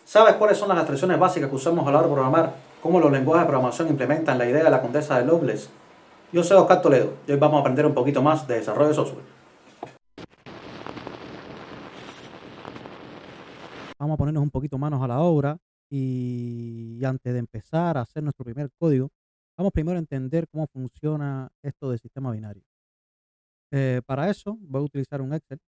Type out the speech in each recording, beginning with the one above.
¿Sabes cuáles son las abstracciones básicas que usamos a la hora de programar? ¿Cómo los lenguajes de programación implementan la idea de la condesa de Loveless? Yo soy Oscar Toledo y hoy vamos a aprender un poquito más de desarrollo de software. Vamos a ponernos un poquito manos a la obra y antes de empezar a hacer nuestro primer código, vamos primero a entender cómo funciona esto del sistema binario. Para eso voy a utilizar un Excel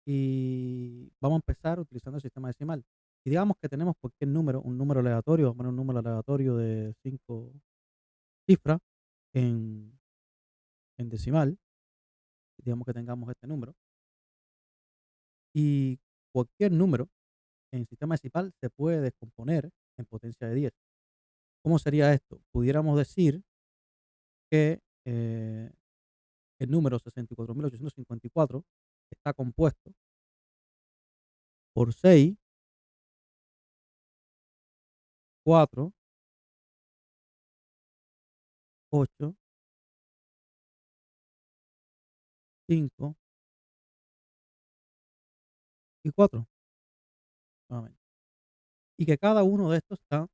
y vamos a empezar utilizando el sistema decimal. Y digamos que tenemos cualquier número, un número aleatorio, vamos a poner un número aleatorio de 5 cifras en, en decimal, digamos que tengamos este número, y cualquier número en sistema decimal se puede descomponer en potencia de 10. ¿Cómo sería esto? Pudiéramos decir que el número 64.854 está compuesto por 6, 4, 8, 5 y 4 nuevamente. Y que cada uno de estos está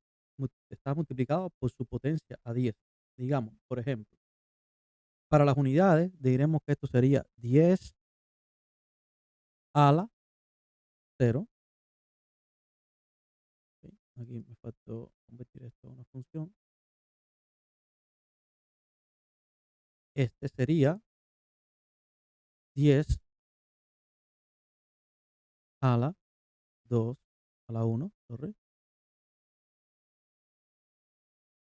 multiplicado por su potencia a 10. Digamos, por ejemplo, para las unidades diremos que esto sería 10 a la 0. ¿Ok? Aquí me faltó convertir esto en una función. Este sería 10 a la 2 a la 1, sorry,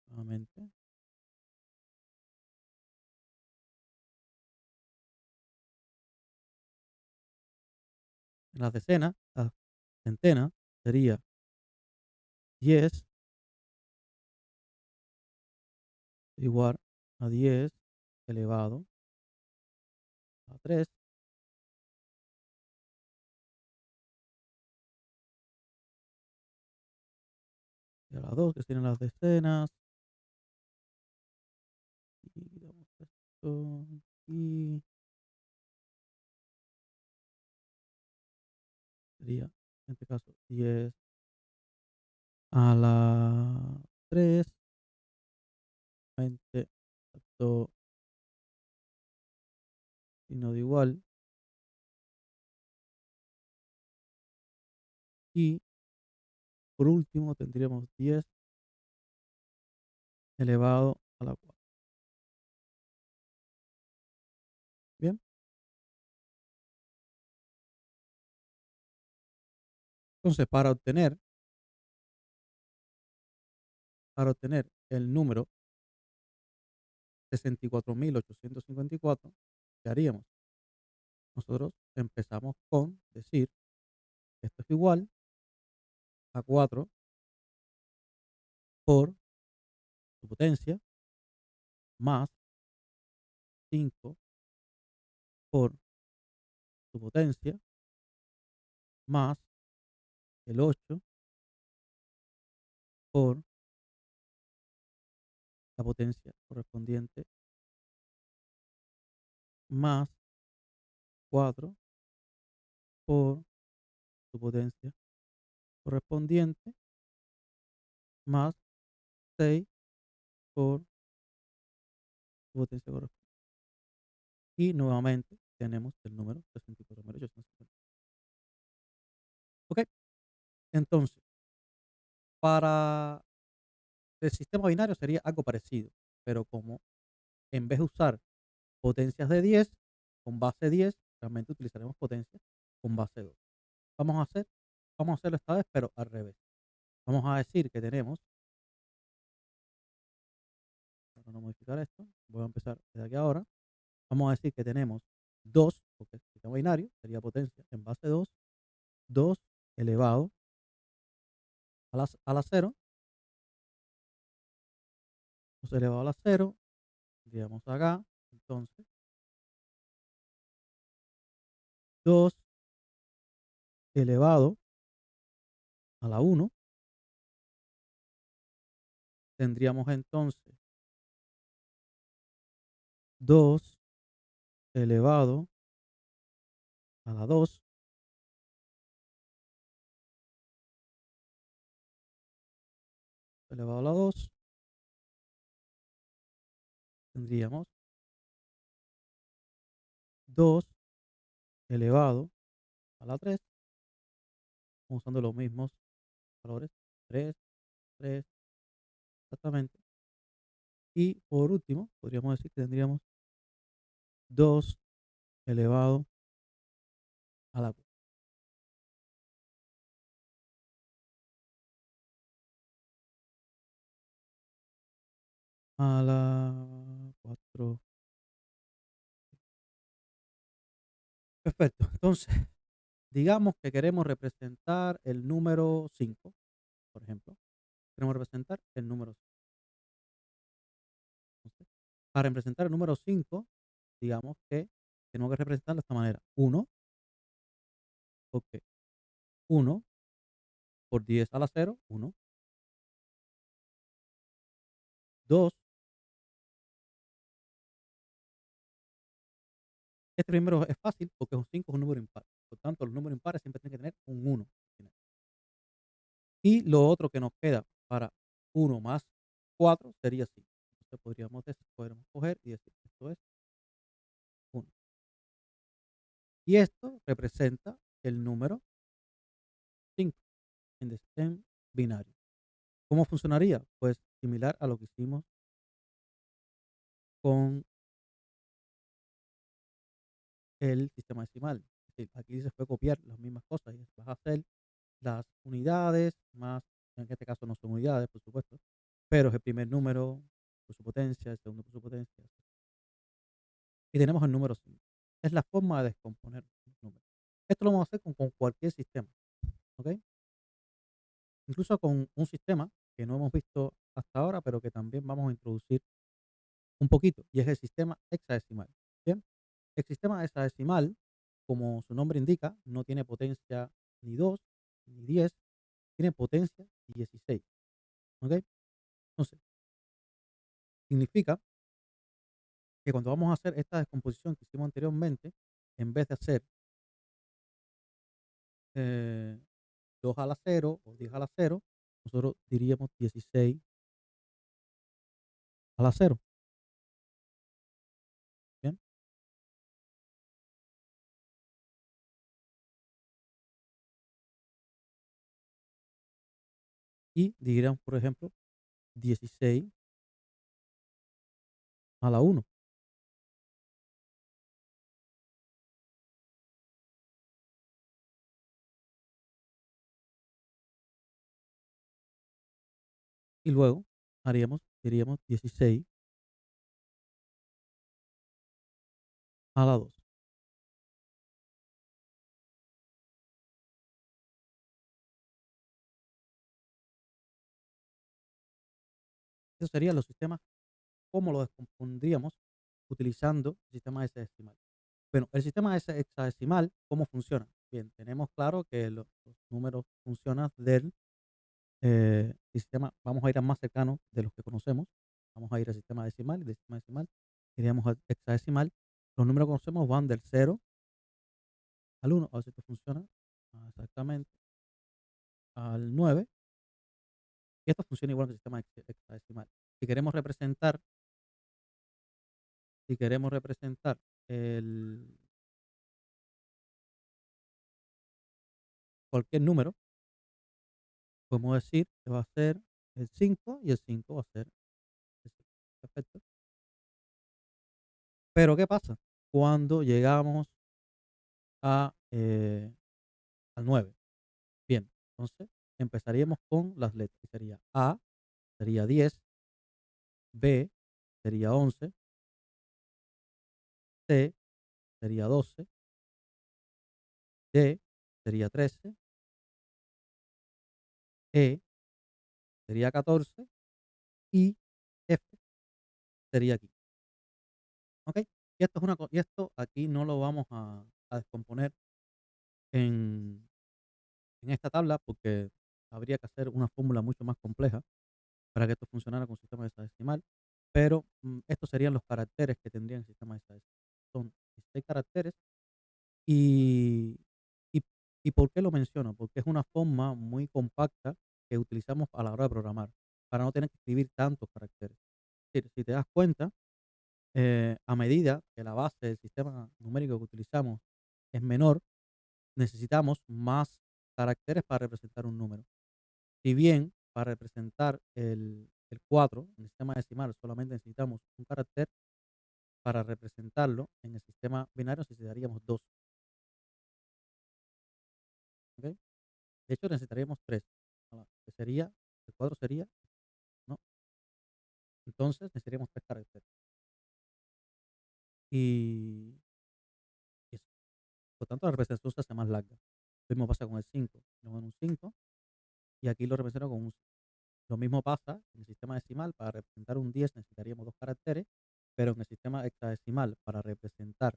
nuevamente. En las decenas, las centenas, sería 10 igual a 10 elevado a 3 y a la 2, que serían las decenas. Y quitamos esto y sería, en este caso, 10 a la 3, 20, esto signo de igual, y por último tendríamos 10 elevado a la 4. Bien, entonces para obtener el número 64.854, ¿qué haríamos? Nosotros empezamos con decir que esto es igual a 4 por su potencia más 5 por su potencia más el 8 por la potencia correspondiente más 4 por su potencia correspondiente más 6 por su potencia correspondiente. Y nuevamente tenemos el número 64.850. ¿Ok? Entonces, para el sistema binario sería algo parecido, pero como en vez de usar potencias de 10 con base 10, realmente utilizaremos potencias con base 2. Vamos a hacer, vamos a hacerlo esta vez, pero al revés. Vamos a decir que tenemos, para no modificar esto, voy a empezar desde aquí ahora. Vamos a decir que tenemos 2, porque el sistema binario sería potencia en base 2, 2 elevado a la 0, 2 elevado a la 0, digamos acá, entonces 2 elevado a la 1, tendríamos entonces 2 elevado a la 2 elevado a la 2. Tendríamos 2 elevado a la 3, usando los mismos valores, 3, 3, exactamente. Y por último, podríamos decir que tendríamos 2 elevado a la 4. A la 4. Perfecto. Entonces, digamos que queremos representar el número 5, por ejemplo. Queremos representar el número 5. Entonces, para representar el número 5, digamos que tenemos que representarlo de esta manera. 1, ok. 1 por 10 a la 0, 1. 2. Este primero es fácil porque un 5 es un número impar. Por tanto, los números impares siempre tienen que tener un 1. Y lo otro que nos queda para 1 más 4 sería 5. Entonces podríamos coger y decir que esto es 1. Y esto representa el número 5 en binario. ¿Cómo funcionaría? Pues similar a lo que hicimos con el sistema decimal. Es decir, aquí se puede copiar las mismas cosas y vas a hacer las unidades más, en este caso no son unidades, por supuesto, pero es el primer número por su potencia, el segundo por su potencia. Y tenemos el número 5. Es la forma de descomponer los números. Esto lo vamos a hacer con cualquier sistema, ¿ok? Incluso con un sistema que no hemos visto hasta ahora, pero que también vamos a introducir un poquito, y es el sistema hexadecimal. Bien, el sistema hexadecimal, como su nombre indica, no tiene potencia ni 2 ni 10, tiene potencia 16. ¿Ok? Entonces, significa que cuando vamos a hacer esta descomposición que hicimos anteriormente, en vez de hacer eh, 2 a la 0 o 10 a la 0, nosotros diríamos 16 a la 0. Bien, y diríamos, por ejemplo, 16 a la 1. Y luego diríamos 16 a la 2. Esos serían los sistemas, cómo lo descompondríamos utilizando el sistema hexadecimal. Bueno, el sistema hexadecimal, ¿cómo funciona? Bien, tenemos claro que los números funcionan del sistema. Vamos a ir al más cercano de los que conocemos. Vamos a ir al sistema decimal y del sistema decimal iríamos al hexadecimal. Los números que conocemos van del 0 al 1, a ver si esto funciona exactamente, al 9. Y esto funciona igual que el sistema hexadecimal. Si queremos representar, si queremos representar el, cualquier número, podemos decir que va a ser el 5 y el 5 va a ser el 5. Perfecto. Pero ¿qué pasa? Cuando llegamos al 9. Bien, entonces empezaríamos con las letras. Sería A, sería 10, B, sería 11, C, sería 12, D, sería 13, E, sería 14 y F sería aquí. ¿Ok? Y esto aquí no lo vamos a descomponer en, en esta tabla porque habría que hacer una fórmula mucho más compleja para que esto funcionara con sistema hexadecimal. Pero estos serían los caracteres que tendría el sistema hexadecimal. Son 16 caracteres. Y, y, ¿Y por qué lo menciono? Porque es una forma muy compacta que utilizamos a la hora de programar. para no tener que escribir tantos caracteres. Es decir, si te das cuenta, a medida que la base del sistema numérico que utilizamos es menor, necesitamos más caracteres para representar un número. Si bien para representar el 4 en el sistema decimal solamente necesitamos un carácter, para representarlo en el sistema binario necesitaríamos 2. ¿Ok? De hecho, necesitaríamos 3. Que sería, el 4 sería, ¿no? Entonces necesitaríamos 3 caracteres. Y eso. Por tanto, la representación se hace más larga. Lo mismo pasa con el 5. Tenemos un 5 y aquí lo represento con un 5. Lo mismo pasa en el sistema decimal. Para representar un 10 necesitaríamos 2 caracteres, pero en el sistema hexadecimal, para representar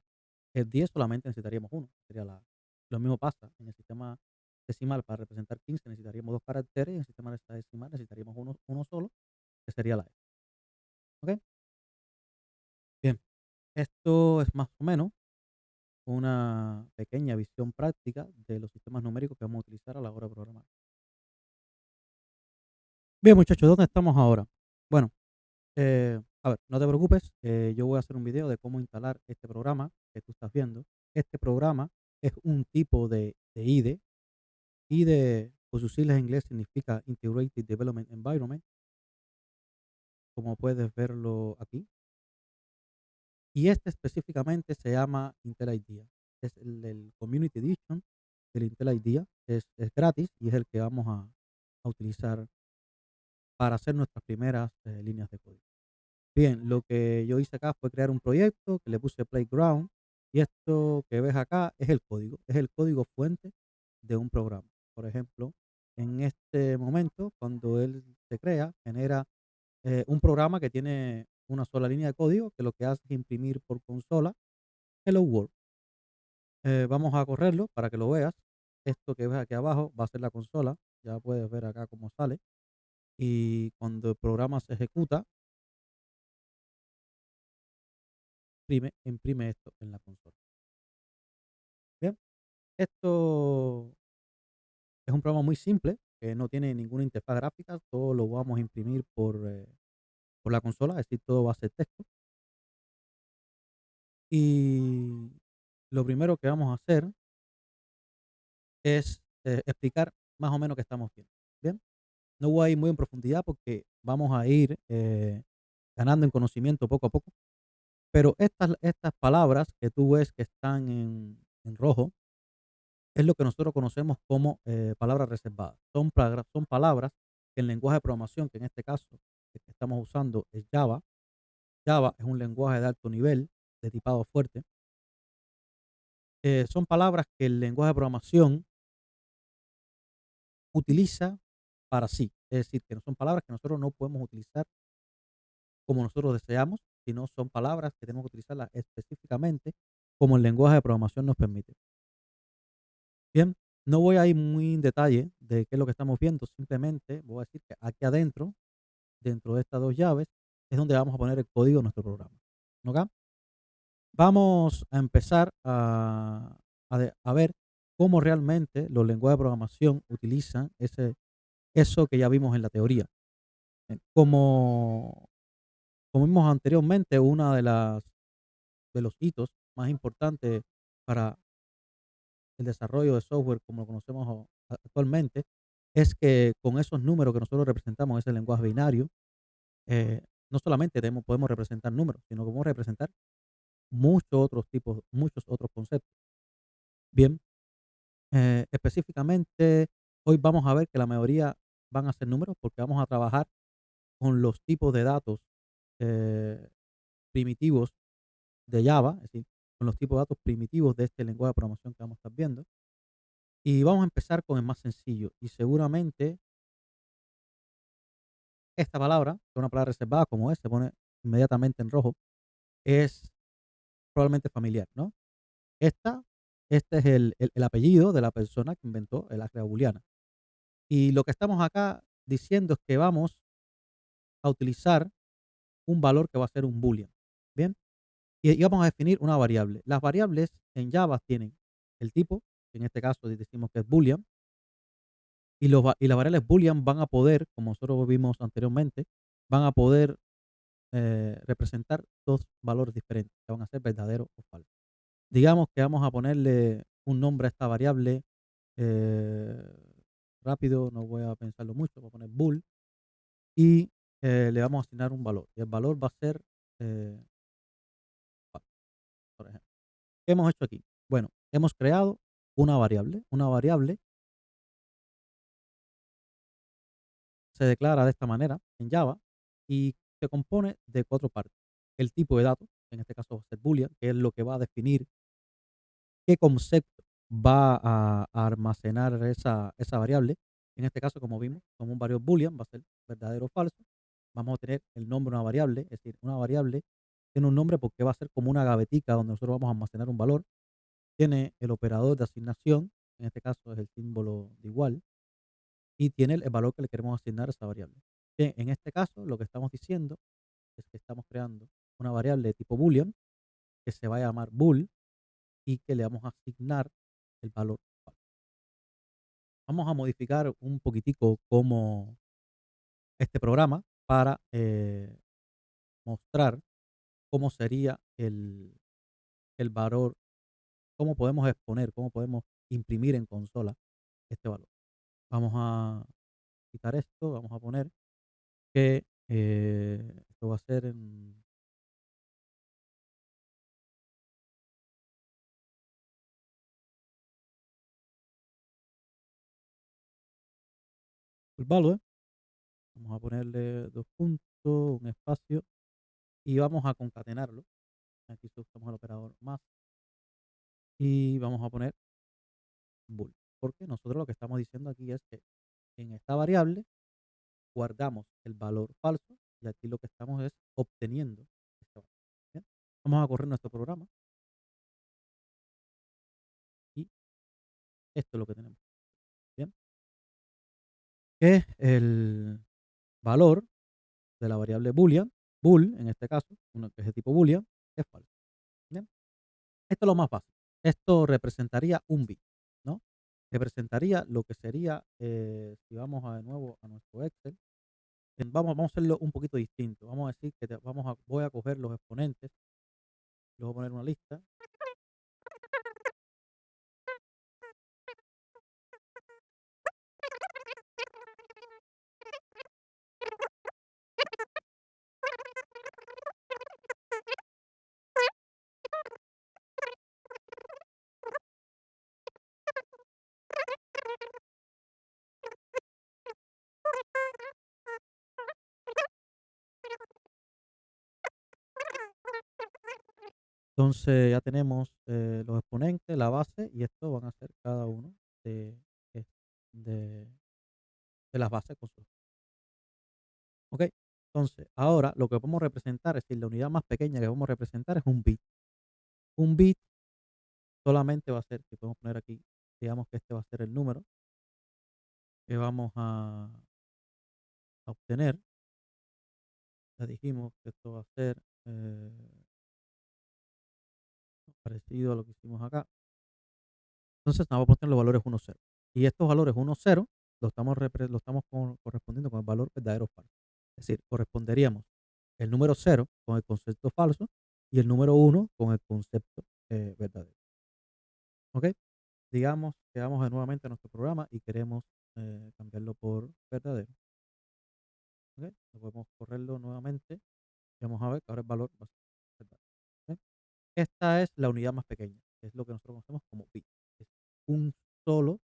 el 10 solamente necesitaríamos uno. Lo mismo pasa en el sistema decimal. Para representar 15 necesitaríamos 2 caracteres, y en el sistema hexadecimal necesitaríamos uno solo, que sería la E. ¿Ok? Bien, esto es más o menos una pequeña visión práctica de los sistemas numéricos que vamos a utilizar a la hora de programar. Bien, muchachos, ¿dónde estamos ahora? Bueno, a ver, no te preocupes, yo voy a hacer un video de cómo instalar este programa que tú estás viendo. Este programa es un tipo de IDE. IDE, por sus siglas en inglés, significa Integrated Development Environment, como puedes verlo aquí. Y este específicamente se llama Intel IDEA. Es el Community Edition del Intel IDEA. Es gratis y es el que vamos a utilizar para hacer nuestras primeras líneas de código. Bien, lo que yo hice acá fue crear un proyecto que le puse Playground, y esto que ves acá es el código fuente de un programa. Por ejemplo, en este momento, cuando él se crea, genera un programa que tiene una sola línea de código, que lo que hace es imprimir por consola Hello World. Vamos a correrlo para que lo veas. Esto que ves aquí abajo va a ser la consola. Ya puedes ver acá cómo sale. Y cuando el programa se ejecuta, imprime esto en la consola. Bien, esto es un programa muy simple, que no tiene ninguna interfaz gráfica. Todo lo vamos a imprimir por la consola, es decir, todo va a ser texto. Y lo primero que vamos a hacer es explicar más o menos qué estamos viendo. Bien, no voy a ir muy en profundidad porque vamos a ir ganando en conocimiento poco a poco. Pero estas palabras que tú ves que están en rojo es lo que nosotros conocemos como palabras reservadas. Son palabras que en lenguaje de programación, que en este caso el que estamos usando es Java. Java es un lenguaje de alto nivel, de tipado fuerte. Son palabras que el lenguaje de programación utiliza para sí. Es decir, que no son palabras que nosotros no podemos utilizar como nosotros deseamos, sino son palabras que tenemos que utilizarlas específicamente como el lenguaje de programación nos permite. Bien, no voy a ir muy en detalle de qué es lo que estamos viendo, simplemente voy a decir que aquí adentro, dentro de estas dos llaves, es donde vamos a poner el código de nuestro programa. ¿Ok? Vamos a empezar a ver cómo realmente los lenguajes de programación utilizan eso que ya vimos en la teoría. Como vimos anteriormente, uno de los hitos más importantes para el desarrollo de software como lo conocemos actualmente es que con esos números que nosotros representamos, ese lenguaje binario, no solamente podemos representar números, sino que podemos representar muchos otros conceptos. Bien, específicamente hoy vamos a ver que la mayoría van a ser números porque vamos a trabajar con los tipos de datos eh, primitivos de Java, es decir, con los tipos de datos primitivos de este lenguaje de programación que vamos a estar viendo. Y vamos a empezar con el más sencillo. Y seguramente esta palabra, que es una palabra reservada como es, se pone inmediatamente en rojo, es probablemente familiar, ¿no? Esta, este es el apellido de la persona que inventó el álgebra booleana. Y lo que estamos acá diciendo es que vamos a utilizar un valor que va a ser un boolean. Bien, y vamos a definir una variable. Las variables en Java tienen el tipo, que en este caso decimos que es boolean, Y las variables boolean van a poder, como nosotros vimos anteriormente, van a poder representar dos valores diferentes, que van a ser verdadero o falso. Digamos que vamos a ponerle un nombre a esta variable, rápido, no voy a pensarlo mucho, voy a poner bool, y le vamos a asignar un valor. Y el valor va a ser falso, por ejemplo. ¿Qué hemos hecho aquí? Bueno, hemos creado una variable se declara de esta manera en Java y se compone de 4 partes. El tipo de datos, en este caso va a ser boolean, que es lo que va a definir qué concepto va a almacenar esa variable. En este caso, como vimos, como un variable boolean, va a ser verdadero o falso. Vamos a tener el nombre de una variable, es decir, una variable tiene un nombre porque va a ser como una gavetica donde nosotros vamos a almacenar un valor. Tiene el operador de asignación, en este caso es el símbolo de igual, y tiene el valor que le queremos asignar a esa variable. Bien, en este caso, lo que estamos diciendo es que estamos creando una variable de tipo boolean que se va a llamar bool y que le vamos a asignar el valor falso. Vamos a modificar un poquitico como este programa para mostrar cómo sería el valor, cómo podemos exponer, cómo podemos imprimir en consola este valor. Vamos a quitar esto, vamos a poner que esto va a ser en el value. Vamos a ponerle 2 puntos, un espacio y vamos a concatenarlo. Aquí usamos el operador más y vamos a poner bool. Porque nosotros lo que estamos diciendo aquí es que en esta variable guardamos el valor falso y aquí lo que estamos es obteniendo este valor. ¿Bien? Vamos a correr nuestro programa y esto es lo que tenemos. Bien, que el valor de la variable boolean, bool en este caso, uno que es de tipo boolean, es falso. Bien, esto es lo más fácil. Esto representaría un bit, ¿no? Representaría lo que sería, si vamos de nuevo a nuestro Excel, vamos a hacerlo un poquito distinto. Vamos a decir que voy a coger los exponentes, les voy a poner una lista. Entonces ya tenemos los exponentes, la base, y esto van a ser cada uno de, de, de- de las bases con ¿Ok? Entonces, ahora lo que podemos representar, es decir, la unidad más pequeña que podemos representar es un bit. Un bit solamente va a ser, si podemos poner aquí, digamos que este va a ser el número que vamos a obtener. Ya dijimos que esto va a ser parecido a lo que hicimos acá. Entonces, nada, vamos a poner los valores 1, 0. Y estos valores 1, 0 lo estamos correspondiendo con el valor verdadero o falso. Es decir, corresponderíamos el número 0 con el concepto falso y el número 1 con el concepto verdadero. ¿Ok? Digamos que vamos nuevamente a nuestro programa y queremos cambiarlo por verdadero. ¿Ok? Podemos correrlo nuevamente y vamos a ver que ahora el valor va a ser verdadero. ¿Ok? Esta es la unidad más pequeña, que es lo que nosotros conocemos como bit. Es un solo,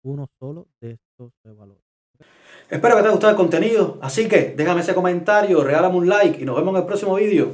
uno solo de estos valores. Espero que te haya gustado el contenido, así que déjame ese comentario, regálame un like y nos vemos en el próximo vídeo.